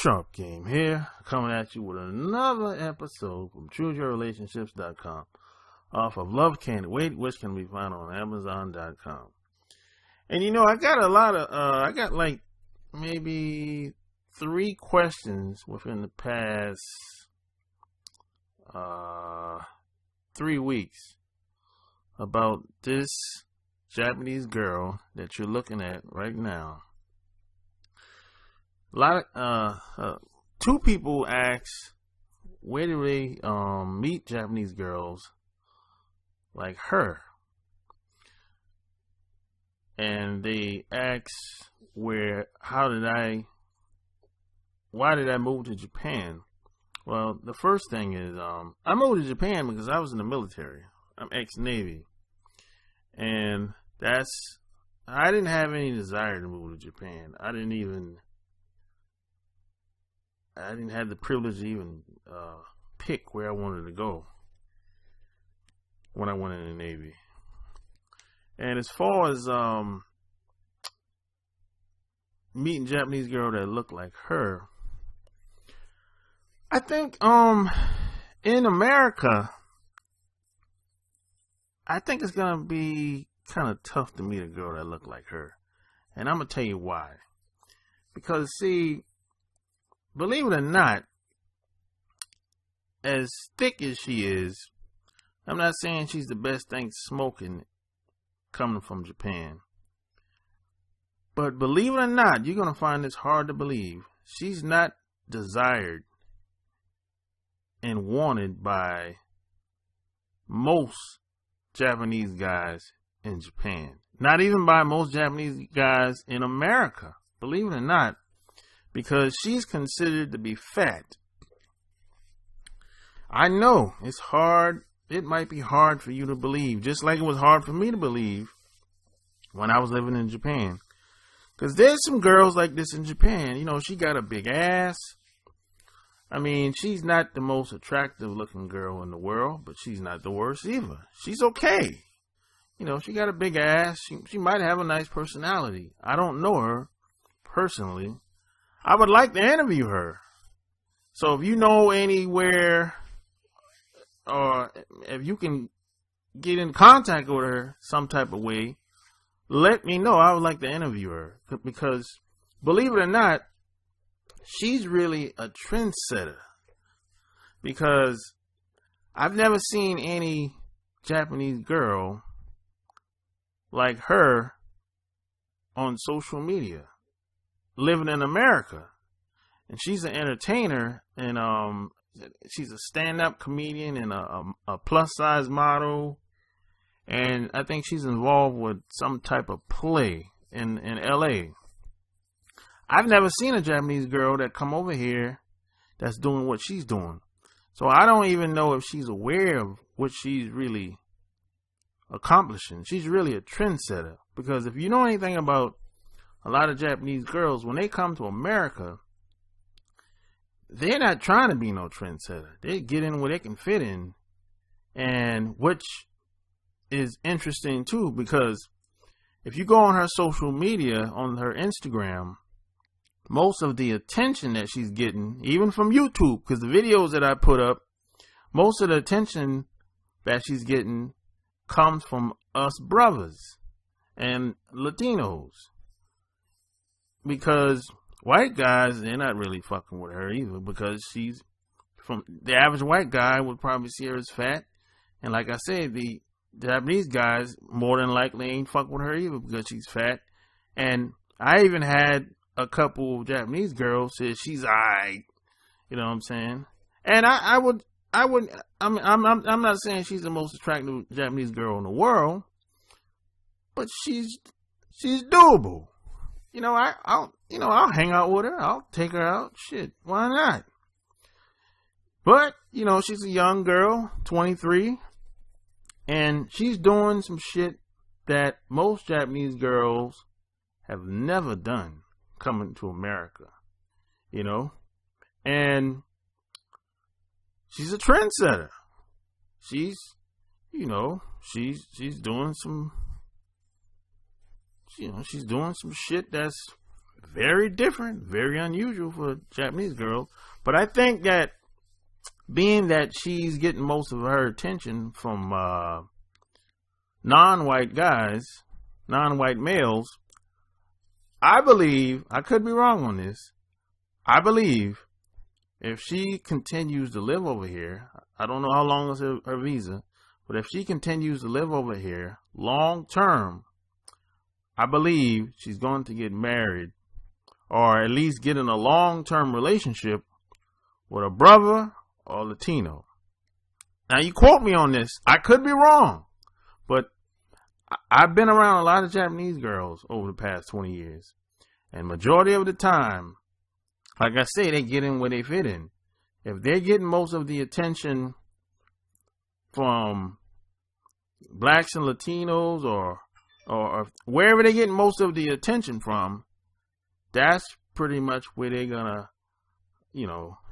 Sharp Game here, coming at you with another episode from ChooseYourRelationships.com off of Love Can't Wait, which can be found on Amazon.com. And you know, I got like maybe 3 questions within the past 3 weeks about this Japanese girl that you're looking at right now. Two people asked, where do they meet Japanese girls like her? And they asked, why did I move to Japan? Well, the first thing is, I moved to Japan because I was in the military. I'm ex-Navy. And I didn't have any desire to move to Japan. I didn't have the privilege to even pick where I wanted to go when I went in the Navy. And as far as meeting Japanese girl that looked like her, I think in America, I think it's gonna be kind of tough to meet a girl that looked like her, and I'm gonna tell you why. Because see, believe it or not, as thick as she is, I'm not saying she's the best thing smoking coming from Japan. But believe it or not, you're going to find this hard to believe. She's not desired and wanted by most Japanese guys in Japan. Not even by most Japanese guys in America. Believe it or not. Because she's considered to be fat. I know it's hard. It might be hard for you to believe, just like it was hard for me to believe when I was living in Japan. Because there's some girls like this in Japan. You know, she got a big ass. I mean, she's not the most attractive looking girl in the world, but she's not the worst either. She's okay. You know, she got a big ass. She might have a nice personality. I don't know her personally. I would like to interview her. So if you know anywhere, or if you can get in contact with her some type of way, let me know. I would like to interview her. Because, believe it or not, she's really a trendsetter. Because I've never seen any Japanese girl like her on social media, living in America. And she's an entertainer, and she's a stand-up comedian and a plus-size model, and I think she's involved with some type of play in LA. I've never seen a Japanese girl that come over here that's doing what she's doing. So I don't even know if she's aware of what she's really accomplishing. She's really a trendsetter, because if you know anything about a lot of Japanese girls, when they come to America, they're not trying to be no trendsetter. They get in where they can fit in, and which is interesting too, because if you go on her social media, on her Instagram, most of the attention that she's getting, even from YouTube, because the videos that I put up, most of the attention that she's getting comes from us brothers and Latinos. Because white guys, they're not really fucking with her either, because she's from the average white guy would probably see her as fat. And like I said, the Japanese guys more than likely ain't fucking with her either because she's fat. And I even had a couple of Japanese girls say she's alright. You know what I'm saying? And I'm not saying she's the most attractive Japanese girl in the world, but she's doable. You know, I'll hang out with her. I'll take her out. Shit, why not? But, you know, she's a young girl, 23, and she's doing some shit that most Japanese girls have never done coming to America, you know? And she's a trendsetter. She's doing some, she's doing some shit that's very different, very unusual for Japanese girls. But I think that being that she's getting most of her attention from non-white guys, non-white males, I believe, I could be wrong on this, I believe if she continues to live over here, I don't know how long is her visa, but if she continues to live over here long term, I believe she's going to get married, or at least get in a long-term relationship with a brother or Latino. Now, you quote me on this. I could be wrong, but I've been around a lot of Japanese girls over the past 20 years, and majority of the time, like I say, they get in where they fit in. If they're getting most of the attention from blacks and Latinos, or wherever they're getting most of the attention from, that's pretty much where they're gonna,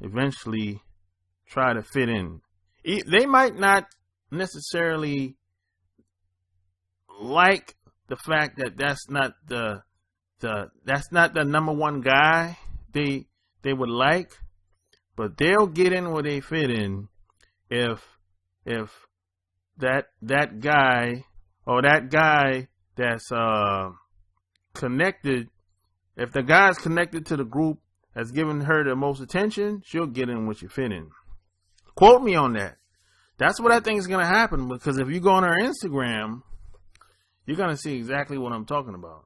eventually try to fit in. They might not necessarily like the fact that that's not the number one guy they would like, but they'll get in where they fit in if that guy, or that guy that's connected, if the guy's connected to the group that's giving her the most attention, she'll get in where she fit in. Quote me on that. That's what I think is going to happen, because if you go on her Instagram, you're going to see exactly what I'm talking about.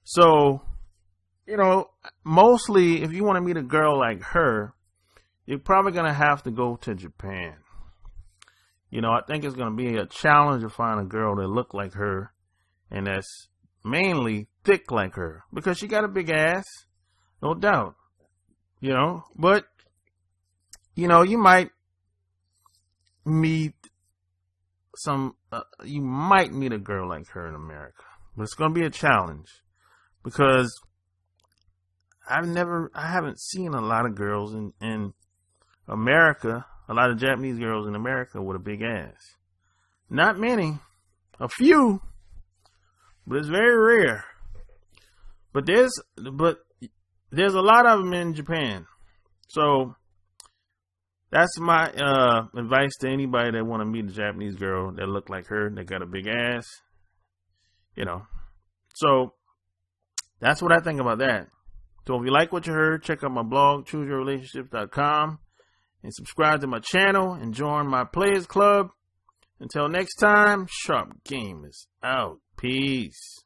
So, mostly if you want to meet a girl like her, you're probably going to have to go to Japan. I think it's going to be a challenge to find a girl that look like her and that's mainly thick like her, because she got a big ass, no doubt. But you might meet you might meet a girl like her in America, but it's going to be a challenge, because I haven't seen a lot of girls in America, a lot of Japanese girls in America with a big ass. Not many, a few, but it's very rare. But there's a lot of them in Japan. So that's my advice to anybody that want to meet a Japanese girl that look like her, that got a big ass. So that's what I think about that. So if you like what you heard, check out my blog, chooseyourrelationships.com, and subscribe to my channel and join my Players Club. Until next time, Sharp Game is out. Peace.